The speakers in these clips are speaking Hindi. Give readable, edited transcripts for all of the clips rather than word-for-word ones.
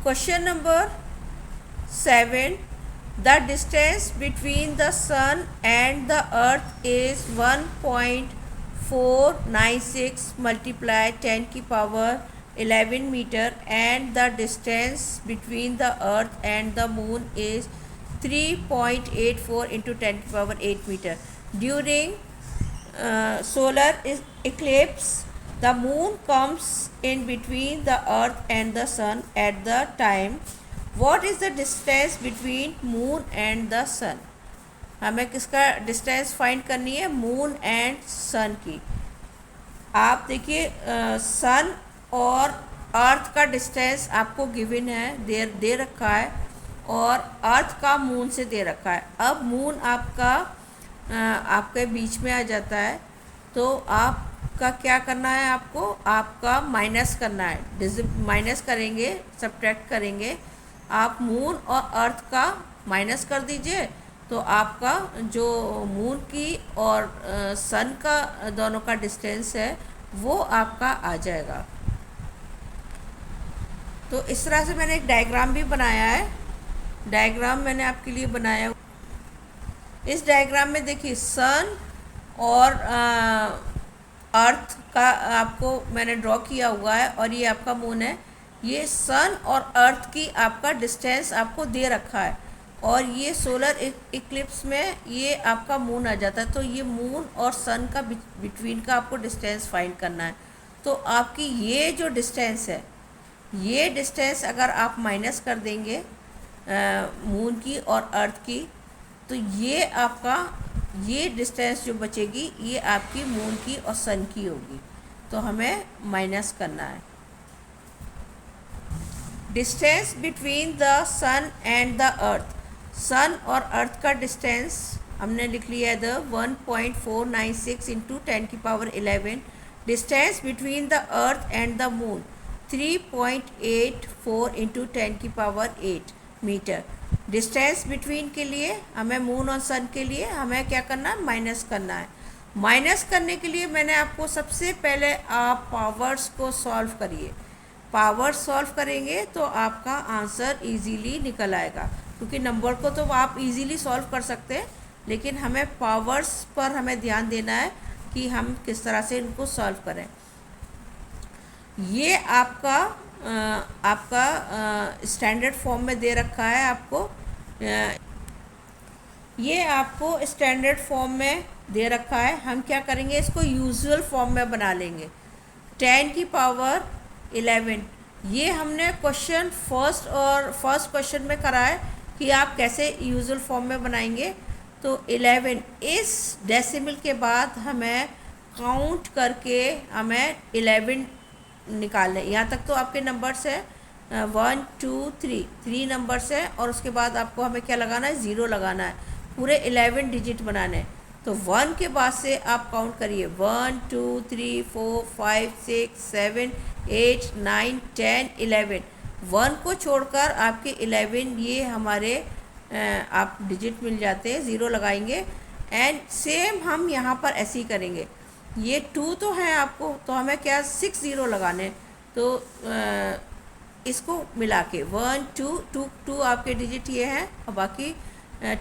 Question number 7. The distance between the sun and the earth is 1.496 multiply 10 की power 11 meter, and the distance between the earth and the moon is 3.84 into 10 की power 8 meter. During solar eclipse, the moon comes in between the earth and the sun at the time. What is the distance between moon and the sun? हमें किसका डिस्टेंस फाइंड करनी है? मून एंड सन की. आप देखिए सन और अर्थ का डिस्टेंस आपको गिवन है, दे रखा है, और अर्थ का मून से दे रखा है. अब मून आपके बीच में आ जाता है, तो आपका क्या करना है? आपका माइनस करना है. माइनस करेंगे, सब्ट्रैक्ट करेंगे. आप मून और अर्थ का माइनस कर दीजिए, तो आपका जो मून की और सन का दोनों का डिस्टेंस है वो आपका आ जाएगा. तो इस तरह से मैंने एक डायग्राम भी बनाया है. डायग्राम मैंने आपके लिए बनाया. इस डायग्राम में देखिए सन और अर्थ का आपको मैंने ड्रॉ किया हुआ है, और ये आपका मून है. ये सन और अर्थ की आपका डिस्टेंस आपको दे रखा है, और ये सोलर इक्लिप्स में ये आपका मून आ जाता है. तो ये मून और सन का बिटवीन का आपको डिस्टेंस फाइंड करना है. तो आपकी ये जो डिस्टेंस है, ये डिस्टेंस अगर आप माइनस कर देंगे मून की और अर्थ की, तो ये डिस्टेंस जो बचेगी ये आपकी मून की और सन की होगी. तो हमें माइनस करना है. Distance between the sun and the earth. Sun और अर्थ का डिस्टेंस हमने लिख लिया है 1.496 इंटू 10 की power 11. Distance between the earth and the moon 3.84 into 10 की पावर 8 मीटर. डिस्टेंस बिटवीन के लिए हमें मून और सन के लिए हमें क्या करना है? माइनस करना है. माइनस करने के लिए मैंने आपको सबसे पहले आप पावर्स को सॉल्व करिए. पावर सॉल्व करेंगे तो आपका आंसर इजीली निकल आएगा, क्योंकि नंबर को तो आप इजीली सॉल्व कर सकते हैं, लेकिन हमें पावर्स पर हमें ध्यान देना है कि हम किस तरह से इनको सॉल्व करें. ये आपका स्टैंडर्ड फॉर्म में दे रखा है आपको. ये आपको स्टैंडर्ड फॉर्म में दे रखा है. हम क्या करेंगे? इसको यूजुअल फॉर्म में बना लेंगे. 10 की पावर 11, ये हमने क्वेश्चन फर्स्ट क्वेश्चन में करा है कि आप कैसे यूजुअल फॉर्म में बनाएंगे. तो 11 इस डेसिमल के बाद हमें काउंट करके हमें 11 निकालने. यहाँ तक तो आपके नंबर्स है 1 2 3 नंबर्स है, और उसके बाद आपको हमें क्या लगाना है? 0 लगाना है. पूरे 11 डिजिट बनाने हैं. तो 1 के बाद से आप काउंट करिए 1 2 3 4 5 6 7 8 9 10 11. 1 को छोड़कर आपके 11 ये हमारे आप डिजिट मिल जाते हैं. 0 लगाएंगे. एंड सेम हम यहाँ पर ऐसे ही करेंगे. ये 2 तो है आपको, तो हमें क्या 6 0 लगाने. तो इसको मिला के 1 2 2 आपके डिजिट ये हैं, और बाकी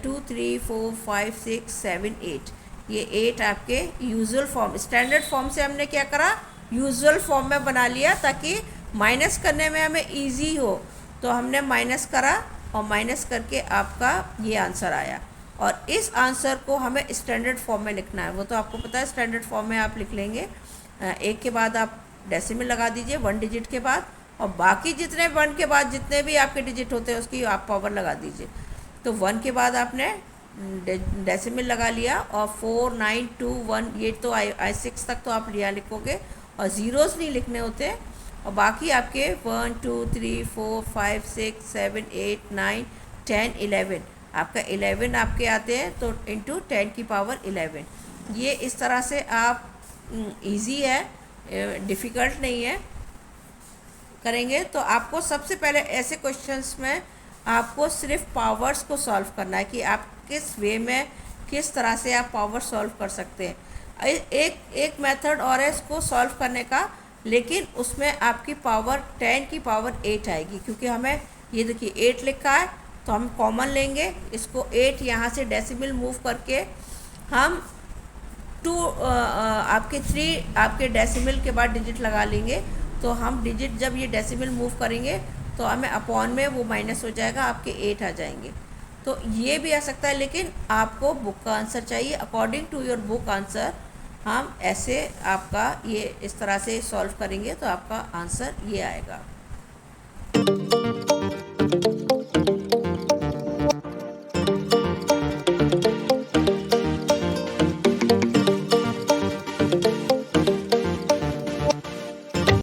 2 3 4 5 6 7 8. ये 8 आपके यूजुअल फॉर्म, स्टैंडर्ड फॉर्म से हमने क्या करा? यूजुअल फॉर्म में बना लिया, ताकि माइनस करने में हमें इजी हो. तो हमने माइनस करा, और माइनस करके आपका ये आंसर आया. और इस आंसर को हमें स्टैंडर्ड फॉर्म में लिखना है. वो तो आपको पता है, स्टैंडर्ड फॉर्म में आप लिख लेंगे. एक के बाद आप डेसिमल लगा दीजिए 1 डिजिट के बाद, और बाकी जितने 1 के बाद जितने भी आपके डिजिट होते हैं उसकी आप पावर लगा दीजिए. तो 1 के बाद आपने डेसिमल लगा लिया, और 4 9 2 1 ये तो आई 6 तक तो आप यहाँ लिखोगे, और ज़ीरोज़ नहीं लिखने होते. और बाकी आपके 1 2 3 4 5 6 7 8 9 10 11 आपका 11 आपके आते हैं. तो इंटू 10 की पावर 11. ये इस तरह से आप इजी है, डिफ़िकल्ट नहीं है. करेंगे तो आपको सबसे पहले ऐसे क्वेश्चंस में आपको सिर्फ पावर्स को सॉल्व करना है, कि आप किस वे में किस तरह से आप पावर सॉल्व कर सकते हैं. एक मेथड और है इसको सॉल्व करने का, लेकिन उसमें आपकी पावर 10 की पावर 8 आएगी, क्योंकि हमें ये देखिए 8 लिखा है, तो हम कॉमन लेंगे इसको। 8 यहाँ से डेसिमल मूव करके हम 2 आपके 3 आपके डेसिमल के बाद डिजिट लगा लेंगे। तो हम डिजिट जब ये डेसिमल मूव करेंगे तो हमें अपॉन में वो माइनस हो जाएगा, आपके 8 आ जाएंगे। तो ये भी आ सकता है, लेकिन आपको बुक का आंसर चाहिए। According to your book answer हम ऐसे आपका ये इस तरह से सॉल्व करेंगे तो आपका आंसर ये आएगा।